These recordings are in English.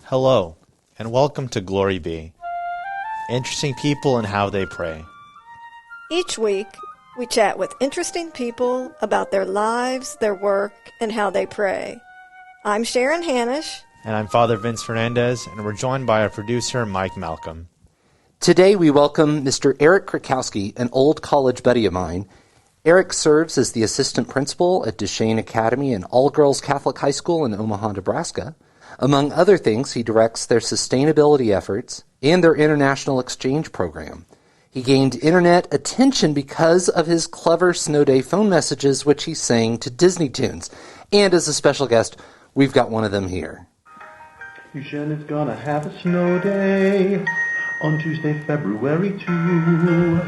Hello, and welcome to Glory Be. Interesting people and how they pray. Each week, we chat with interesting people about their lives, their work, and how they pray. I'm Sharon Hanish. And I'm Father Vince Fernandez, and we're joined by our producer, Mike Malcolm. Today we welcome Mr. Eric Krakowski, an old college buddy of mine. Eric serves as the assistant principal at Duchesne Academy, an all-girls Catholic high school in Omaha, Nebraska. Among other things, he directs their sustainability efforts and their international exchange program. He gained internet attention because of his clever snow day phone messages, which he sang to Disney tunes. And as a special guest, we've got one of them here. Duchesne is gonna have a snow day on Tuesday, February 2.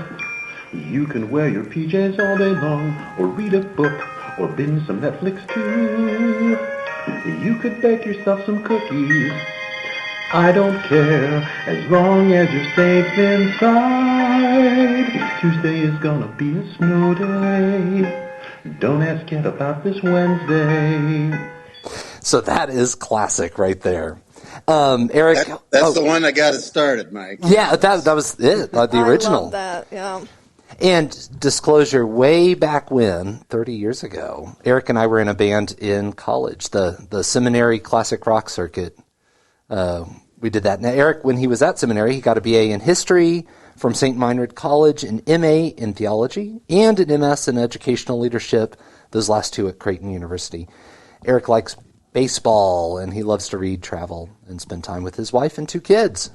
You can wear your PJs all day long, or read a book, or binge some Netflix too. You could bake yourself some cookies. I don't care, as long as you're safe inside. Tuesday is gonna be a snow day. Don't ask yet about this Wednesday. So that is classic right there. Eric, that's the one that got it started, Mike. Yeah, that was it, the original. I love that, yeah. And disclosure, way back when, 30 years ago, Eric and I were in a band in college, the seminary classic rock circuit. We did that. Now, Eric, when he was at seminary, he got a BA in history from St. Meinrad College, an MA in theology, and an MS in educational leadership, those last two at Creighton University. Eric likes baseball, and he loves to read, travel, and spend time with his wife and two kids.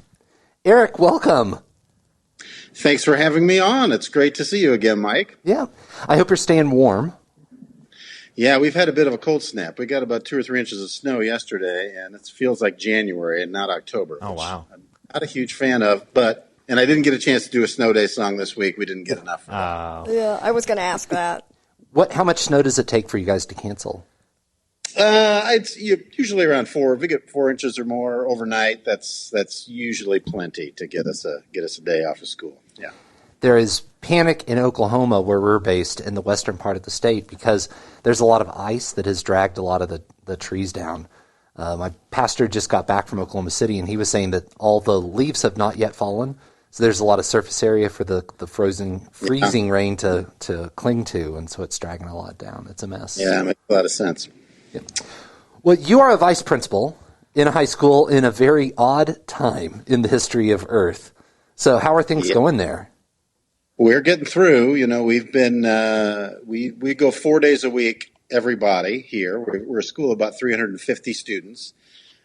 Eric, welcome. Thanks for having me on. It's great to see you again, Mike. Yeah. I hope you're staying warm. Yeah, we've had a bit of a cold snap. We got about 2 or 3 inches of snow yesterday, and it feels like January and not October. Oh, wow. I'm not a huge fan of, and I didn't get a chance to do a snow day song this week. We didn't get enough. Yeah, I was going to ask that. How much snow does it take for you guys to cancel? It's usually around 4. If we get 4 inches or more overnight, that's usually plenty to get us a day off of school. Yeah. There is panic in Oklahoma, where we're based, in the western part of the state, because there's a lot of ice that has dragged a lot of the trees down. My pastor just got back from Oklahoma City, and he was saying that all the leaves have not yet fallen, so there's a lot of surface area for the freezing rain to cling to, and so it's dragging a lot down. It's a mess. Yeah, it makes a lot of sense. Yeah. Well, you are a vice principal in a high school in a very odd time in the history of Earth. So how are things going there? We're getting through. We've been we go 4 days a week, everybody here. We're a school of about 350 students.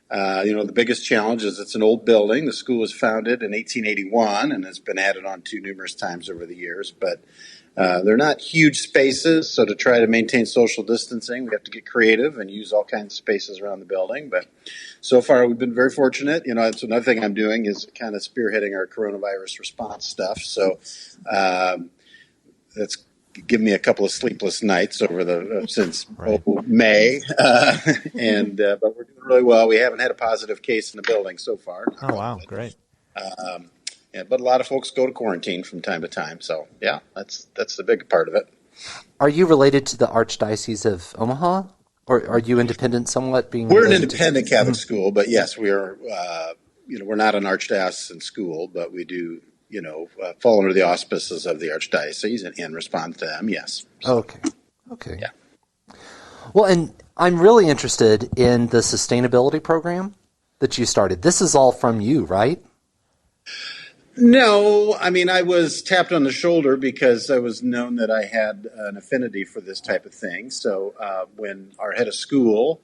The biggest challenge is it's an old building. The school was founded in 1881 and has been added on to numerous times over the years, but they're not huge spaces, so to try to maintain social distancing, we have to get creative and use all kinds of spaces around the building. But so far, we've been very fortunate. That's another thing I'm doing is kind of spearheading our coronavirus response stuff. So that's given me a couple of sleepless nights over since May, but we're doing really well. We haven't had a positive case in the building so far. Oh, wow, great. Yeah, but a lot of folks go to quarantine from time to time. So, yeah, that's the big part of it. Are you related to the Archdiocese of Omaha, or are you independent somewhat? We're an independent Catholic school, but yes, we are. We're not an archdiocesan school, but we do, fall under the auspices of the archdiocese and respond to them. Yes. So, okay. Yeah. Well, and I'm really interested in the sustainability program that you started. This is all from you, right? No, I was tapped on the shoulder because I was known that I had an affinity for this type of thing. So when our head of school,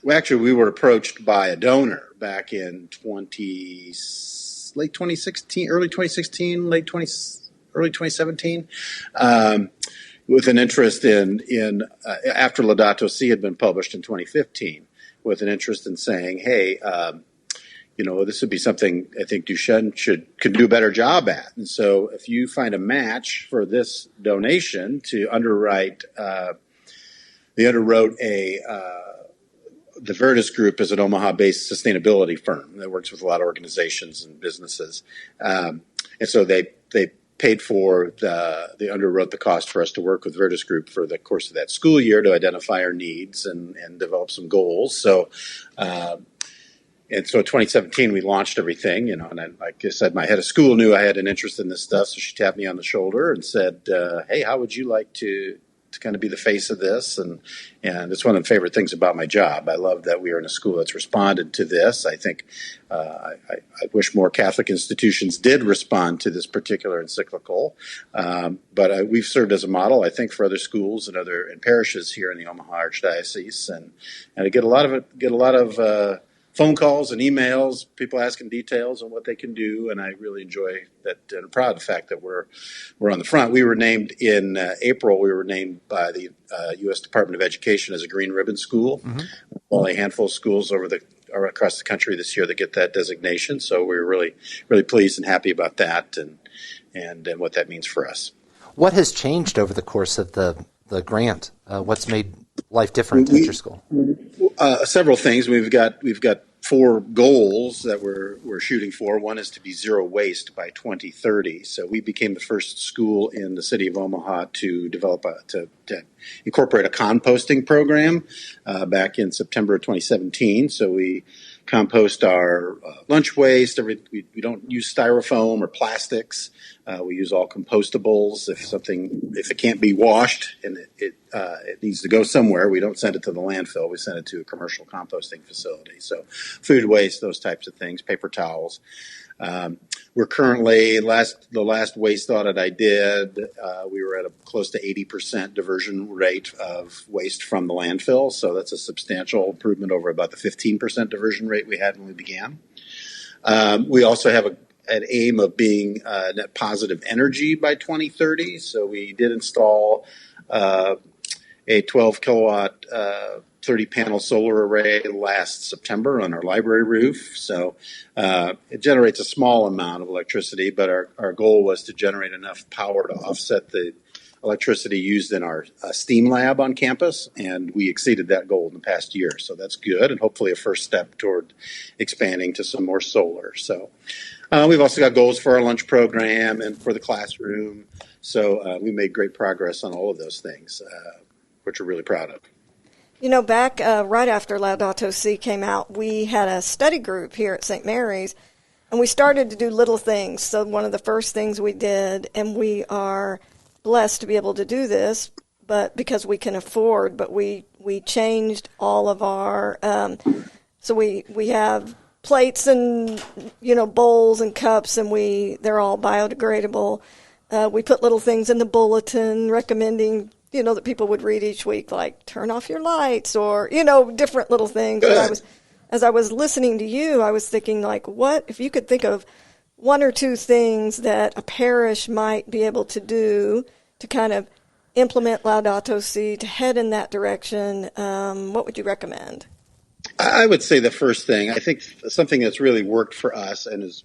we were approached by a donor back in early 2017, with an interest in after Laudato Si had been published in 2015, with an interest in saying, hey, this would be something I think Duchesne could do a better job at. And so if you find a match for this donation to underwrite, they underwrote the Veritas Group is an Omaha-based sustainability firm that works with a lot of organizations and businesses. And so they paid for they underwrote the cost for us to work with Veritas Group for the course of that school year to identify our needs and develop some goals. So And so in 2017, we launched everything, and then, like I said, my head of school knew I had an interest in this stuff, so she tapped me on the shoulder and said, hey, how would you like to kind of be the face of this? And it's one of the favorite things about my job. I love that we are in a school that's responded to this. I think I wish more Catholic institutions did respond to this particular encyclical. But we've served as a model, I think, for other schools and parishes here in the Omaha Archdiocese. And I get a lot of phone calls and emails, people asking details on what they can do, and I really enjoy that and I'm proud of the fact that we're on the front. We were named in April. We were named by the U.S. Department of Education as a Green Ribbon School. Only a handful of schools across the country this year that get that designation. So we're really, really pleased and happy about that and what that means for us. What has changed over the course of the grant? What's made life different at your school? Several things. We've got 4 goals that we're shooting for. One is to be zero waste by 2030. So we became the first school in the city of Omaha to develop to incorporate a composting program back in September of 2017. So we compost our lunch waste. We don't use styrofoam or plastics. We use all compostables. If it can't be washed and it needs to go somewhere, we don't send it to the landfill. We send it to a commercial composting facility. So food waste, those types of things, paper towels. We're currently, the last waste audit I did, we were at a close to 80% diversion rate of waste from the landfill. So that's a substantial improvement over about the 15% diversion rate we had when we began. We also have an aim of being net positive energy by 2030. So we did install a 12 kilowatt 30-panel solar array last September on our library roof. So it generates a small amount of electricity, but our goal was to generate enough power to offset the electricity used in our STEAM lab on campus, and we exceeded that goal in the past year. So that's good, and hopefully a first step toward expanding to some more solar. So we've also got goals for our lunch program and for the classroom. So we made great progress on all of those things, which we're really proud of. You know, back right after Laudato Si came out, we had a study group here at St. Mary's, and we started to do little things. So one of the first things we did, and we are blessed to be able to do this, but because we can afford, but we changed all of our, so we have plates and, bowls and cups, and they're all biodegradable. We put little things in the bulletin recommending, that people would read each week, like turn off your lights or, different little things. But as I was listening to you, I was thinking, like, what if you could think of 1 or 2 things that a parish might be able to do to kind of implement Laudato Si, to head in that direction? What would you recommend? I would say the first thing, I think something that's really worked for us and is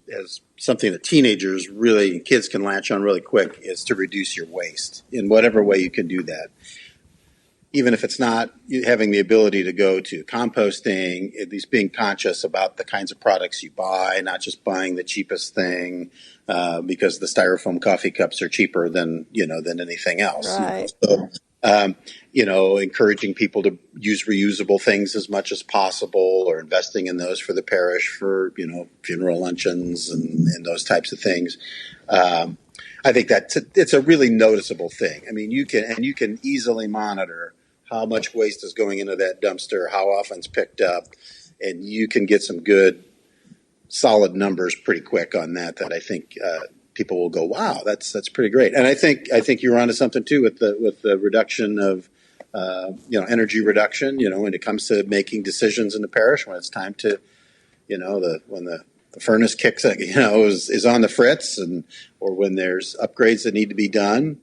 something that kids can latch on really quick, is to reduce your waste in whatever way you can do that. Even if it's not having the ability to go to composting, at least being conscious about the kinds of products you buy, not just buying the cheapest thing, because the styrofoam coffee cups are cheaper than anything else. Right. So, encouraging people to use reusable things as much as possible, or investing in those for the parish for, funeral luncheons and those types of things. I think it's a really noticeable thing. I mean, you can easily monitor how much waste is going into that dumpster, how often it's picked up, and you can get some good, solid numbers pretty quick on that I think people will go, wow, that's pretty great. And I think you're onto something too with the reduction of energy reduction. When it comes to making decisions in the parish, when it's time to, when the furnace kicks, is on the fritz, or when there's upgrades that need to be done,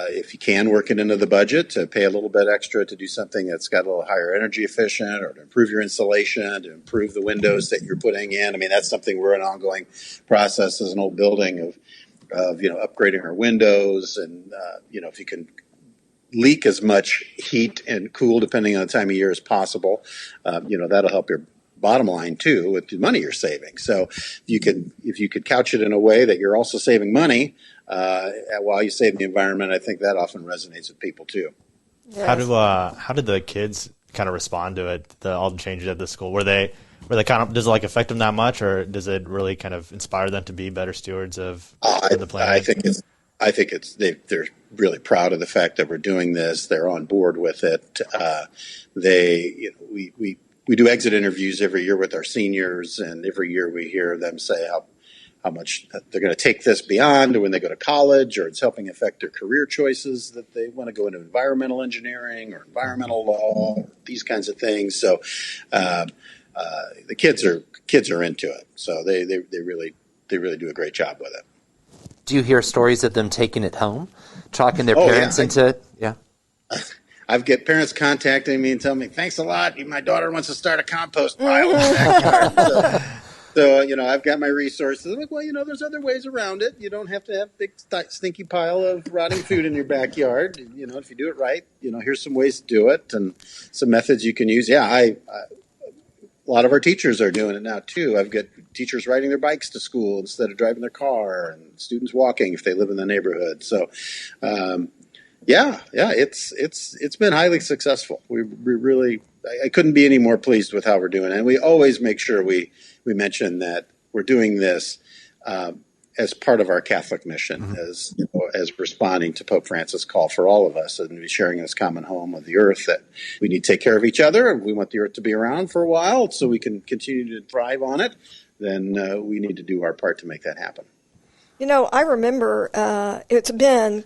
if you can work it into the budget to pay a little bit extra to do something that's got a little higher energy efficient, or to improve your insulation, to improve the windows that you're putting in. I mean, that's something we're an ongoing process as an old building of upgrading our windows, and if you can leak as much heat and cool depending on the time of year as possible, that'll help your bottom line too with the money you're saving. So if you could couch it in a way that you're also saving money while you save the environment, I think that often resonates with people too. Yes. How do the kids kind of respond to it, all the changes at the school? Were they kind of, does it like affect them that much, or does it really kind of inspire them to be better stewards of the planet? I think they're really proud of the fact that we're doing this. They're on board with it. We do exit interviews every year with our seniors, and every year we hear them say how much they're going to take this beyond when they go to college, or it's helping affect their career choices, that they want to go into environmental engineering or environmental law, these kinds of things. So the kids are into it. So they really do a great job with it. Do you hear stories of them taking it home, talking their parents into it? Yeah. I've got parents contacting me and telling me, thanks a lot. My daughter wants to start a compost pile in the backyard. So, I've got my resources. I'm like, well, there's other ways around it. You don't have to have a big stinky pile of rotting food in your backyard. If you do it right, here's some ways to do it and some methods you can use. Yeah, a lot of our teachers are doing it now, too. I've got teachers riding their bikes to school instead of driving their car, and students walking if they live in the neighborhood. So, it's been highly successful. We really, I couldn't be any more pleased with how we're doing it. And we always make sure we mention that we're doing this as part of our Catholic mission, as responding to Pope Francis' call for all of us and sharing this common home of the earth, that we need to take care of each other. We want the earth to be around for a while so we can continue to thrive on it. Then we need to do our part to make that happen. I remember it's been, it's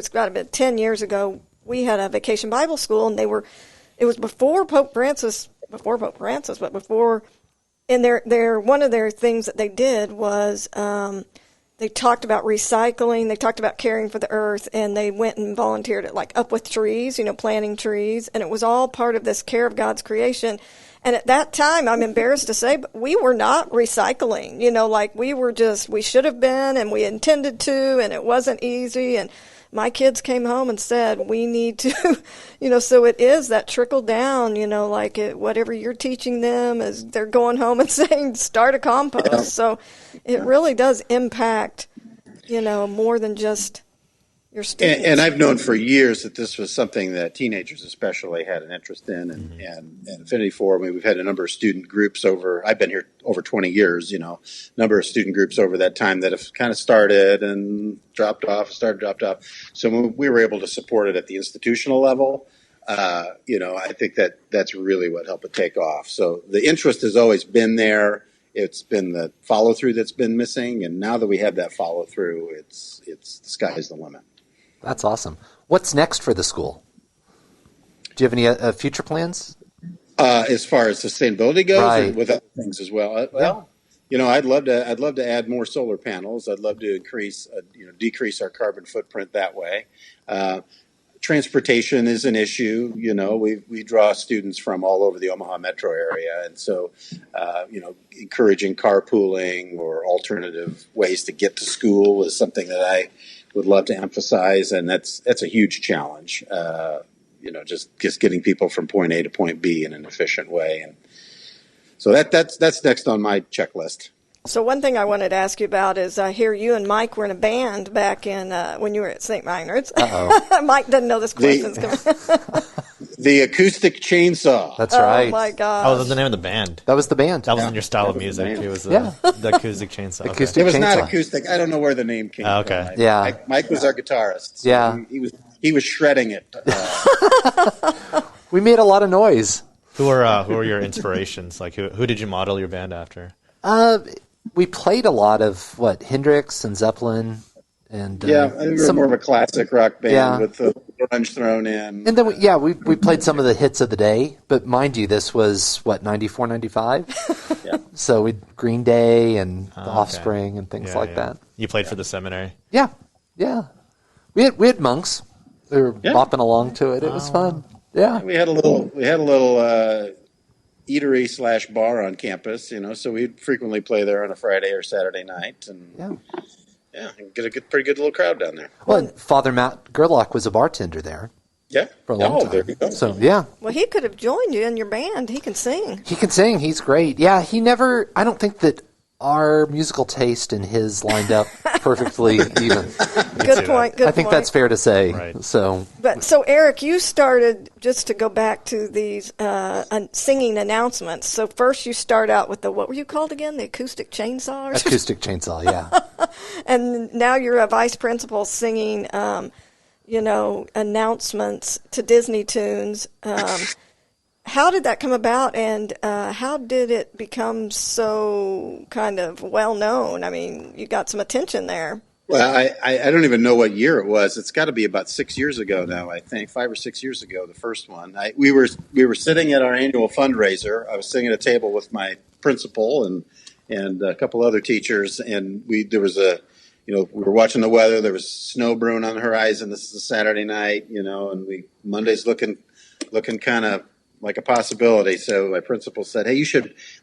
got to be 10 years ago. We had a vacation Bible school, and it was before Pope Francis, but before, and their one of their things that they did was they talked about recycling, they talked about caring for the earth, and they went and volunteered at Up with Trees, planting trees, and it was all part of this care of God's creation. And at that time, I'm embarrassed to say, but we were not recycling, we should have been, and we intended to, and it wasn't easy. And my kids came home and said, we need to, so it is that trickle down, whatever you're teaching them is they're going home and saying, start a compost. Yeah. So it really does impact, more than just your students. And I've known for years that this was something that teenagers especially had an interest in and affinity for. I mean, we've had a number of student groups I've been here over 20 years, number of student groups over that time that have kind of started and dropped off. So when we were able to support it at the institutional level, I think that's really what helped it take off. So the interest has always been there. It's been the follow through that's been missing. And now that we have that follow through, it's the sky's the limit. That's awesome. What's next for the school? Do you have any future plans? As far as sustainability goes, right, and with other things as well. Well, I'd love to add more solar panels. I'd love to decrease our carbon footprint that way. Transportation is an issue. We draw students from all over the Omaha metro area, and so encouraging carpooling or alternative ways to get to school is something that I would love to emphasize, and that's a huge challenge. Just getting people from point A to point B in an efficient way, and so that's next on my checklist. So one thing I wanted to ask you about is I hear you and Mike were in a band back in when you were at St. Meinrad's. Mike doesn't know this question's coming. The Acoustic Chainsaw. That's right. Oh my gosh! Oh, that's the name of the band. That was the band. That wasn't your style of music. It was the Acoustic Chainsaw. Acoustic It was Chainsaw. not acoustic. I don't know where the name came from. Okay. Yeah. Mike was our guitarist. So yeah. He was shredding it. We made a lot of noise. Who are your inspirations? Like who did you model your band after? We played a lot of Hendrix and Zeppelin, and I think we were more of a classic rock band with the grunge thrown in. And then we played some of the hits of the day. But mind you, this was 94, 95. Yeah. So Green Day and The Offspring and things like that. You played for the seminary. Yeah. We had monks. We were bopping along to it. It was fun. Yeah. We had a little eatery / bar on campus, so we'd frequently play there on a Friday or Saturday night, and get a pretty good little crowd down there. Well, and Father Matt Gerlach was a bartender there. Yeah, for a long time. There you go. So well, he could have joined you in your band. He can sing. He's great. Yeah, he never. I don't think that our musical taste and his lined up perfectly even. Good point. I think that's fair to say. Right. So Eric, you started, just to go back to these singing announcements. So first you start out with what were you called again? The acoustic chainsaw? Acoustic chainsaw, yeah. And now you're a vice principal singing, announcements to Disney tunes. How did that come about, and how did it become so kind of well-known? I mean, you got some attention there. Well, I don't even know what year it was. It's got to be about 6 years ago now, I think, 5 or 6 years ago, the first one. We were sitting at our annual fundraiser. I was sitting at a table with my principal and a couple other teachers, and we were watching the weather. There was snow brewing on the horizon. This is a Saturday night, and Monday's looking kind of like a possibility. So my principal said, "Hey,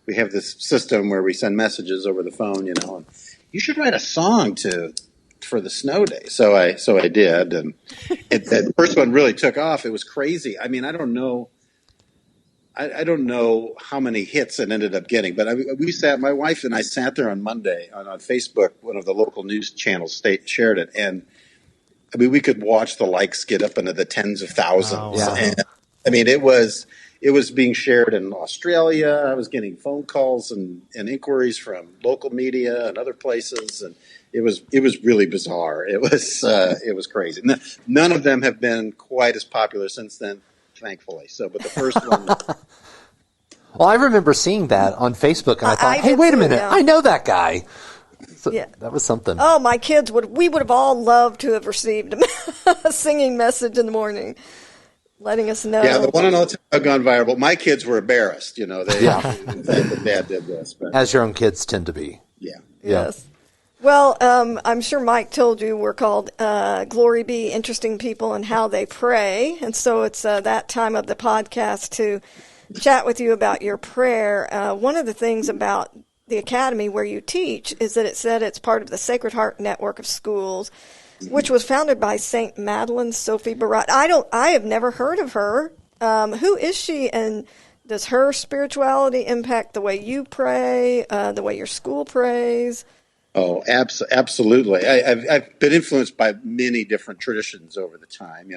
we have this system where we send messages over the phone, and you should write a song for the snow day." So I did, and that first one really took off. It was crazy. I mean, I don't know how many hits it ended up getting, but my wife and I sat there on Monday on Facebook. One of the local news channels shared it, and I mean, we could watch the likes get up into the tens of thousands. Wow. And I mean, it was being shared in Australia. I was getting phone calls and inquiries from local media and other places, and it was really bizarre. It was crazy. None of them have been quite as popular since then, thankfully. So, but the first one. Well, I remember seeing that on Facebook, and I thought, I hey, did wait a too, minute, yeah. I know that guy. So Yeah. that was something. Oh, my kids we would have all loved to have received a singing message in the morning, letting us know. Yeah, the one on all time have gone viral. My kids were embarrassed, they that Dad did this. But As your own kids tend to be. yeah. Yes. Well, I'm sure Mike told you we're called Glory Be Interesting People and How They Pray. And so it's that time of the podcast to chat with you about your prayer. One of the things about the academy where you teach is that it said it's part of the Sacred Heart Network of Schools, which was founded by St. Madeleine Sophie Barat. I have never heard of her. Who is she, and does her spirituality impact the way you pray, the way your school prays? Oh, absolutely. I've been influenced by many different traditions over the time.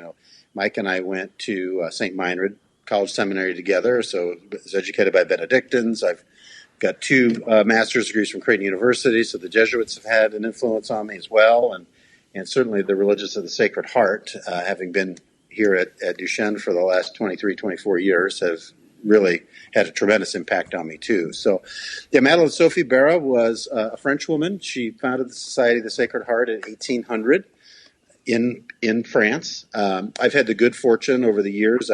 Mike and I went to St. Meinrad College Seminary together, so I was educated by Benedictines. I've got 2 master's degrees from Creighton University, so the Jesuits have had an influence on me as well, and certainly the Religious of the Sacred Heart, having been here at Duchesne for the last 23, 24 years, have really had a tremendous impact on me too. So, yeah, Madeleine Sophie Barra was a French woman. She founded the Society of the Sacred Heart in 1800 in France. I've had the good fortune over the years.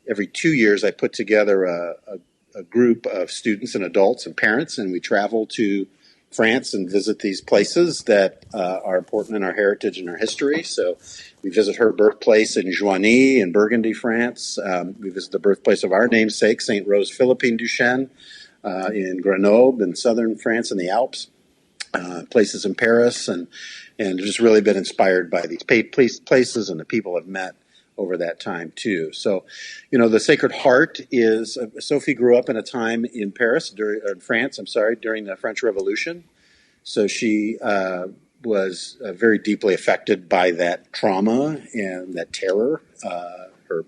Every 2 years I put together a group of students and adults and parents, and we travel to France and visit these places that are important in our heritage and our history. So we visit her birthplace in Joigny in Burgundy, France. We visit the birthplace of our namesake, St. Rose Philippine Duchesne, in Grenoble in southern France in the Alps, places in Paris, and just really been inspired by these places and the people I've met over that time too. So, the Sacred Heart is, Sophie grew up in a time in France, during the French Revolution. So she was very deeply affected by that trauma and that terror. Her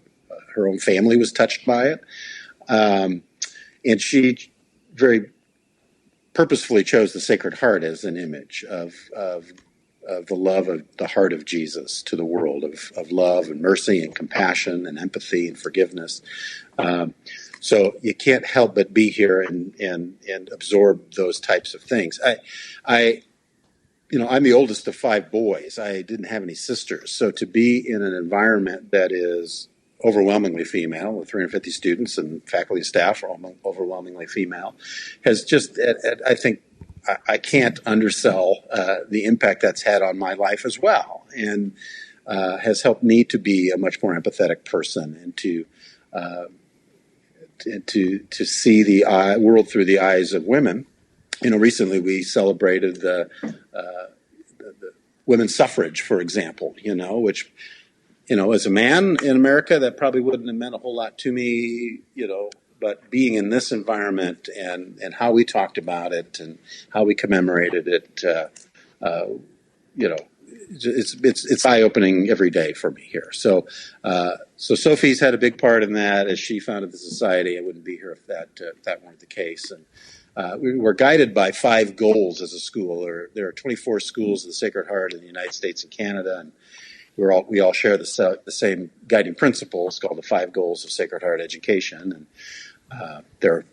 own family was touched by it. And she very purposefully chose the Sacred Heart as an image of the love of the heart of Jesus to the world, of love and mercy and compassion and empathy and forgiveness. So you can't help but be here and absorb those types of things. I'm the oldest of 5 boys. I didn't have any sisters. So to be in an environment that is overwhelmingly female, with 350 students and faculty and staff are overwhelmingly female, has just, I think, I can't undersell the impact that's had on my life as well, and has helped me to be a much more empathetic person and to see the world through the eyes of women. Recently we celebrated the women's suffrage, for example, which, as a man in America, that probably wouldn't have meant a whole lot to me, being in this environment and how we talked about it and how we commemorated it, it's eye-opening every day for me here. So Sophie's had a big part in that as she founded the society. I wouldn't be here if that weren't the case. And we're guided by 5 goals as a school. There are 24 schools of the Sacred Heart in the United States and Canada, and we all share the same guiding principles called the 5 goals of Sacred Heart education. And they're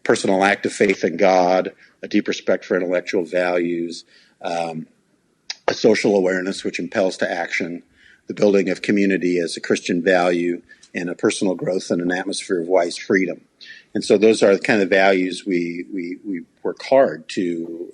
personal act of faith in God, a deep respect for intellectual values, a social awareness which impels to action, the building of community as a Christian value, and a personal growth in an atmosphere of wise freedom. And so those are the kind of values we work hard to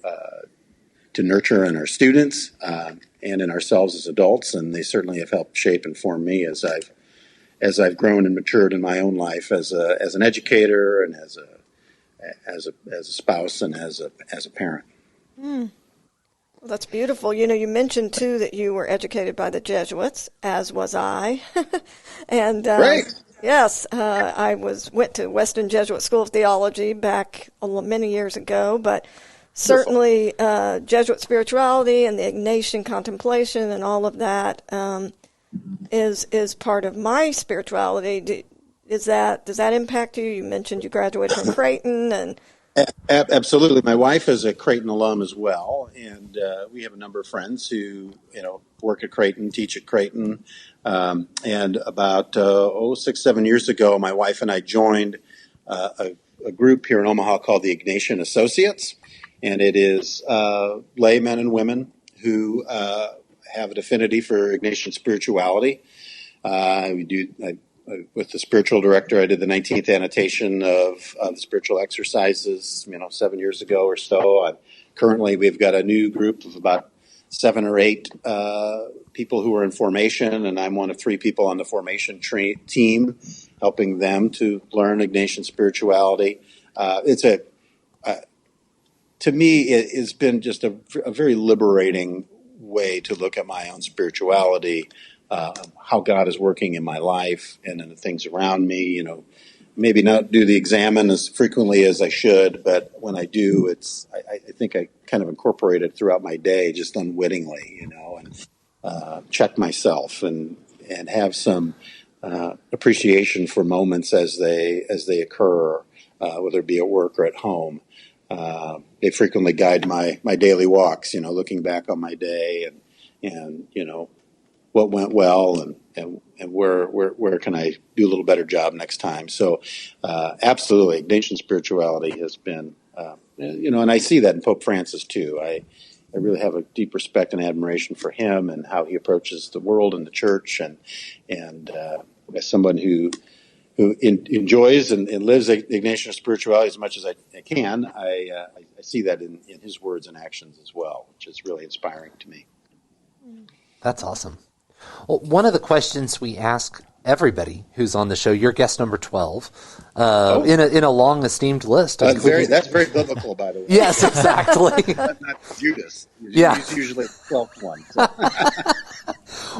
nurture in our students and in ourselves as adults, and they certainly have helped shape and form me as I've grown and matured in my own life as an educator and as a spouse and as a parent. Well, that's beautiful. You mentioned too that you were educated by the Jesuits, as was I, and Great. Yes, I went to Western Jesuit School of Theology back many years ago, but certainly Jesuit Spirituality and the Ignatian contemplation and all of that is part of my spirituality. Does that impact you? You mentioned you graduated from Creighton and. Absolutely. My wife is a Creighton alum as well, and we have a number of friends who work at Creighton, teach at Creighton. And about 6-7 years ago, my wife and I joined a group here in Omaha called the Ignatian Associates, and it is laymen and women who have an affinity for Ignatian spirituality. With the spiritual director, I did the 19th annotation of the spiritual exercises, 7 years ago or so. Currently, we've got a new group of about 7 or 8 people who are in formation, and I'm one of 3 people on the formation team, helping them to learn Ignatian spirituality. To me, it has been just a very liberating way to look at my own spirituality. How God is working in my life and in the things around me, maybe not do the examine as frequently as I should, but when I do, I think I kind of incorporate it throughout my day just unwittingly, and check myself and have some appreciation for moments as they occur, whether it be at work or at home. They frequently guide my daily walks, looking back on my day and what went well and where can I do a little better job next time. So absolutely, Ignatian spirituality has been, and I see that in Pope Francis too. I really have a deep respect and admiration for him and how he approaches the world and the church, and as someone who enjoys and lives Ignatian spirituality as much as I can, I see that in his words and actions as well, which is really inspiring to me. That's awesome. Well, one of the questions we ask everybody who's on the show, you're guest number 12, in a long esteemed list. That's very biblical, by the way. Yes, exactly. That's not Judas. Yeah. He's usually the 12th one. So.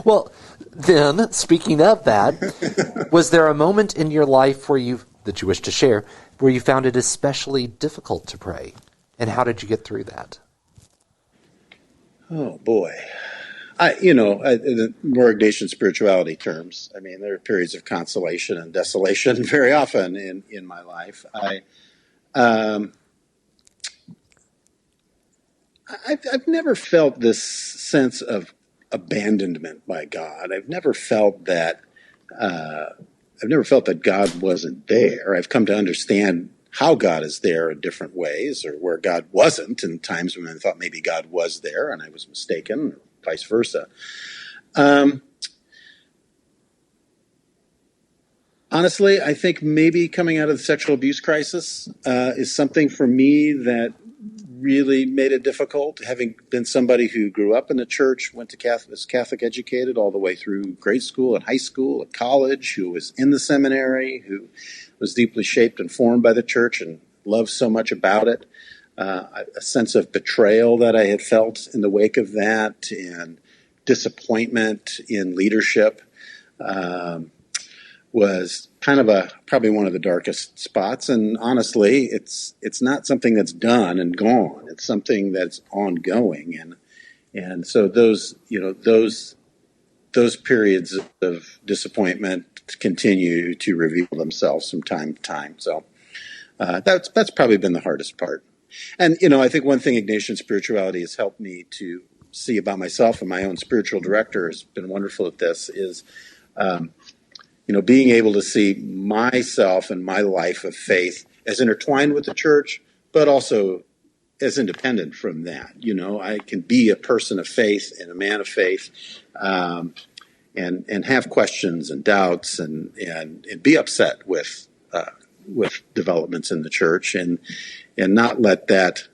Well, then, speaking of that, was there a moment in your life that you wish to share, where you found it especially difficult to pray? And how did you get through that? Oh, boy. In more Ignatian spirituality terms, there are periods of consolation and desolation very often in my life. I've never felt this sense of abandonment by God. I've never felt that God wasn't there. I've come to understand how God is there in different ways, or where God wasn't, in times when I thought maybe God was there and I was mistaken, or vice versa. Honestly, I think maybe coming out of the sexual abuse crisis is something for me that really made it difficult. Having been somebody who grew up in the church, was Catholic educated all the way through grade school and high school and college, who was in the seminary, who was deeply shaped and formed by the church and loved so much about it. A sense of betrayal that I had felt in the wake of that, and disappointment in leadership. was kind of probably one of the darkest spots. And honestly, it's not something that's done and gone. It's something that's ongoing. And so those periods of disappointment continue to reveal themselves from time to time. So that's probably been the hardest part. And, I think one thing Ignatian spirituality has helped me to see about myself, and my own spiritual director has been wonderful at this, is, being able to see myself and my life of faith as intertwined with the church, but also as independent from that. I can be a person of faith and a man of faith, and have questions and doubts and be upset with developments in the church, and not let that,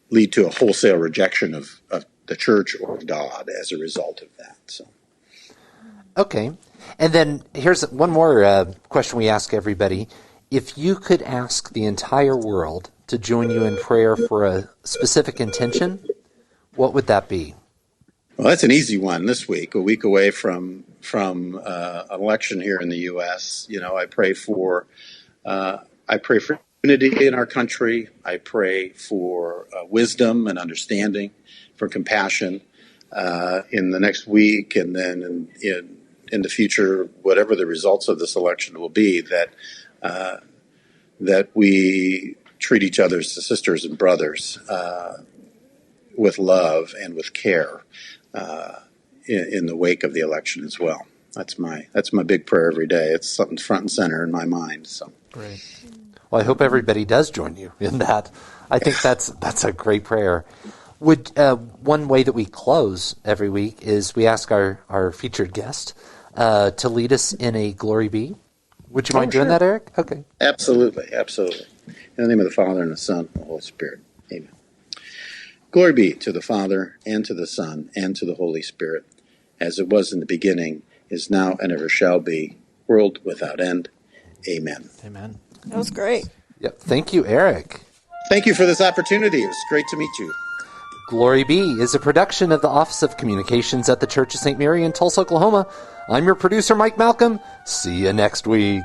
lead to a wholesale rejection of the church or God as a result of that. So, okay. And then here's one more question we ask everybody. If you could ask the entire world to join you in prayer for a specific intention, what would that be? Well, that's an easy one this week, a week away from an election here in the U.S. I pray for unity in our country. I pray for wisdom and understanding, for compassion in the next week, and then in the future, whatever the results of this election will be, that we treat each other as sisters and brothers with love and with care in the wake of the election as well. That's my big prayer every day. It's something front and center in my mind. So great. Well, I hope everybody does join you in that. I think that's a great prayer. Would one way that we close every week is we ask our featured guest to lead us in a Glory Be. Would you mind doing that, Eric? Okay. Absolutely. In the name of the Father, and the Son, and the Holy Spirit. Amen. Glory be to the Father, and to the Son, and to the Holy Spirit, as it was in the beginning, is now, and ever shall be, world without end. Amen. Amen. That was great. Yep. Thank you, Eric. Thank you for this opportunity. It was great to meet you. Glory Be is a production of the Office of Communications at the Church of St. Mary in Tulsa, Oklahoma. I'm your producer, Mike Malcolm. See you next week.